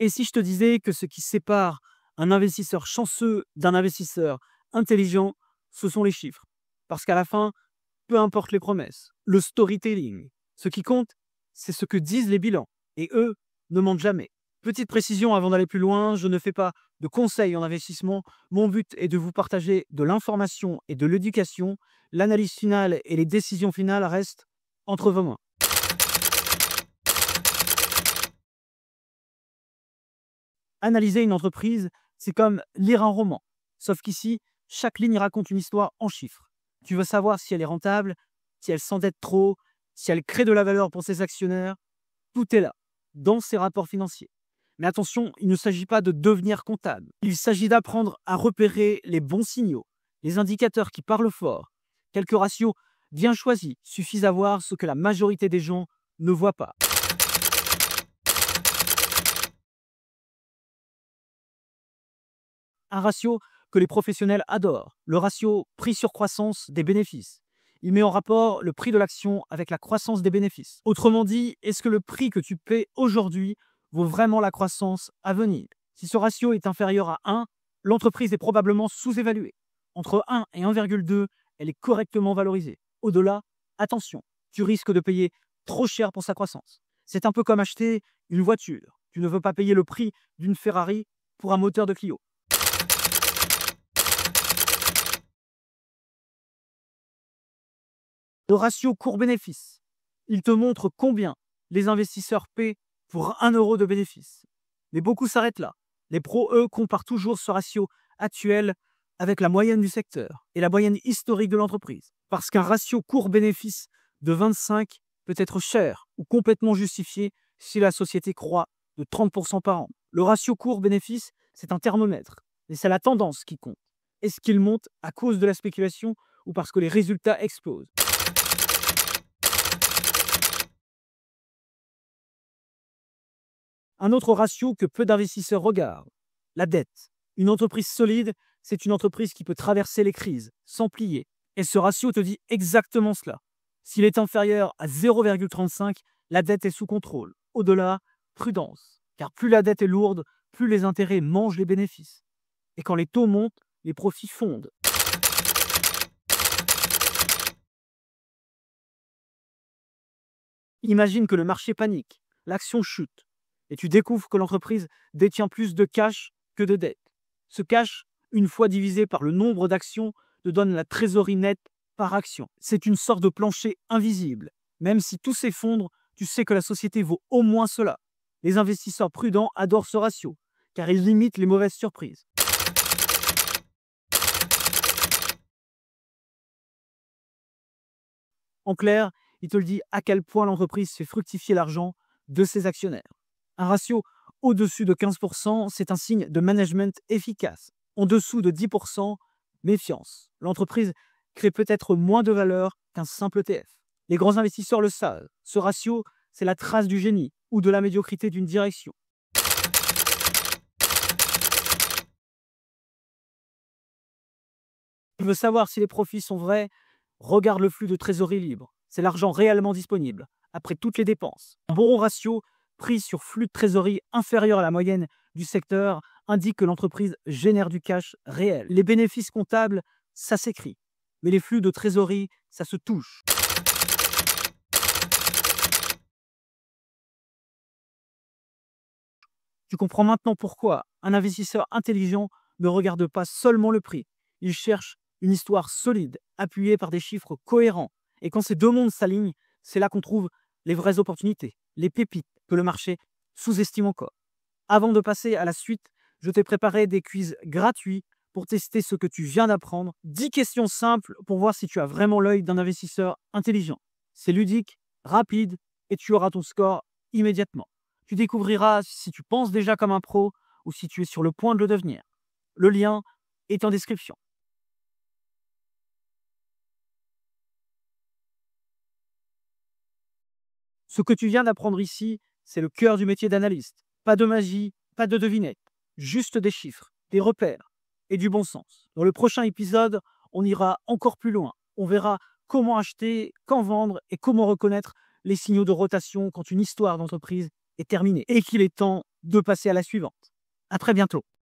Et si je te disais que ce qui sépare un investisseur chanceux d'un investisseur intelligent, ce sont les chiffres. Parce qu'à la fin, peu importe les promesses, le storytelling, ce qui compte, c'est ce que disent les bilans. Et eux ne mentent jamais. Petite précision avant d'aller plus loin, je ne fais pas de conseils en investissement. Mon but est de vous partager de l'information et de l'éducation. L'analyse finale et les décisions finales restent entre vos mains. Analyser une entreprise, c'est comme lire un roman. Sauf qu'ici, chaque ligne raconte une histoire en chiffres. Tu veux savoir si elle est rentable, si elle s'endette trop, si elle crée de la valeur pour ses actionnaires. Tout est là, dans ces rapports financiers. Mais attention, il ne s'agit pas de devenir comptable. Il s'agit d'apprendre à repérer les bons signaux, les indicateurs qui parlent fort. Quelques ratios bien choisis suffisent à voir ce que la majorité des gens ne voient pas. Un ratio que les professionnels adorent, le ratio prix sur croissance des bénéfices. Il met en rapport le prix de l'action avec la croissance des bénéfices. Autrement dit, est-ce que le prix que tu paies aujourd'hui vaut vraiment la croissance à venir? Si ce ratio est inférieur à 1, l'entreprise est probablement sous-évaluée. Entre 1 et 1,2, elle est correctement valorisée. Au-delà, attention, tu risques de payer trop cher pour sa croissance. C'est un peu comme acheter une voiture. Tu ne veux pas payer le prix d'une Ferrari pour un moteur de Clio. Le ratio court-bénéfice, il te montre combien les investisseurs paient pour 1 euro de bénéfice. Mais beaucoup s'arrêtent là. Les pros, eux, comparent toujours ce ratio actuel avec la moyenne du secteur et la moyenne historique de l'entreprise. Parce qu'un ratio court-bénéfice de 25 peut être cher ou complètement justifié si la société croît de 30% par an. Le ratio court-bénéfice, c'est un thermomètre, et c'est la tendance qui compte. Est-ce qu'il monte à cause de la spéculation ou parce que les résultats explosent? Un autre ratio que peu d'investisseurs regardent, la dette. Une entreprise solide, c'est une entreprise qui peut traverser les crises sans plier. Et ce ratio te dit exactement cela. S'il est inférieur à 0,35, la dette est sous contrôle. Au-delà, prudence. Car plus la dette est lourde, plus les intérêts mangent les bénéfices. Et quand les taux montent, les profits fondent. Imagine que le marché panique, l'action chute, et tu découvres que l'entreprise détient plus de cash que de dette. Ce cash, une fois divisé par le nombre d'actions, te donne la trésorerie nette par action. C'est une sorte de plancher invisible. Même si tout s'effondre, tu sais que la société vaut au moins cela. Les investisseurs prudents adorent ce ratio, car il limite les mauvaises surprises. En clair, il te le dit à quel point l'entreprise fait fructifier l'argent de ses actionnaires. Un ratio au-dessus de 15%, c'est un signe de management efficace. En dessous de 10%, méfiance. L'entreprise crée peut-être moins de valeur qu'un simple ETF. Les grands investisseurs le savent. Ce ratio, c'est la trace du génie ou de la médiocrité d'une direction. Tu veux savoir si les profits sont vrais? Regarde le flux de trésorerie libre. C'est l'argent réellement disponible, après toutes les dépenses. Un bon ratio, prix sur flux de trésorerie inférieur à la moyenne du secteur, indique que l'entreprise génère du cash réel. Les bénéfices comptables, ça s'écrit. Mais les flux de trésorerie, ça se touche. Tu comprends maintenant pourquoi un investisseur intelligent ne regarde pas seulement le prix. Il cherche une histoire solide, appuyée par des chiffres cohérents. Et quand ces deux mondes s'alignent, c'est là qu'on trouve les vraies opportunités, les pépites que le marché sous-estime encore. Avant de passer à la suite, je t'ai préparé des quiz gratuits pour tester ce que tu viens d'apprendre. 10 questions simples pour voir si tu as vraiment l'œil d'un investisseur intelligent. C'est ludique, rapide et tu auras ton score immédiatement. Tu découvriras si tu penses déjà comme un pro ou si tu es sur le point de le devenir. Le lien est en description. Ce que tu viens d'apprendre ici, c'est le cœur du métier d'analyste. Pas de magie, pas de devinette, juste des chiffres, des repères et du bon sens. Dans le prochain épisode, on ira encore plus loin. On verra comment acheter, quand vendre et comment reconnaître les signaux de rotation quand une histoire d'entreprise est terminée et qu'il est temps de passer à la suivante. À très bientôt.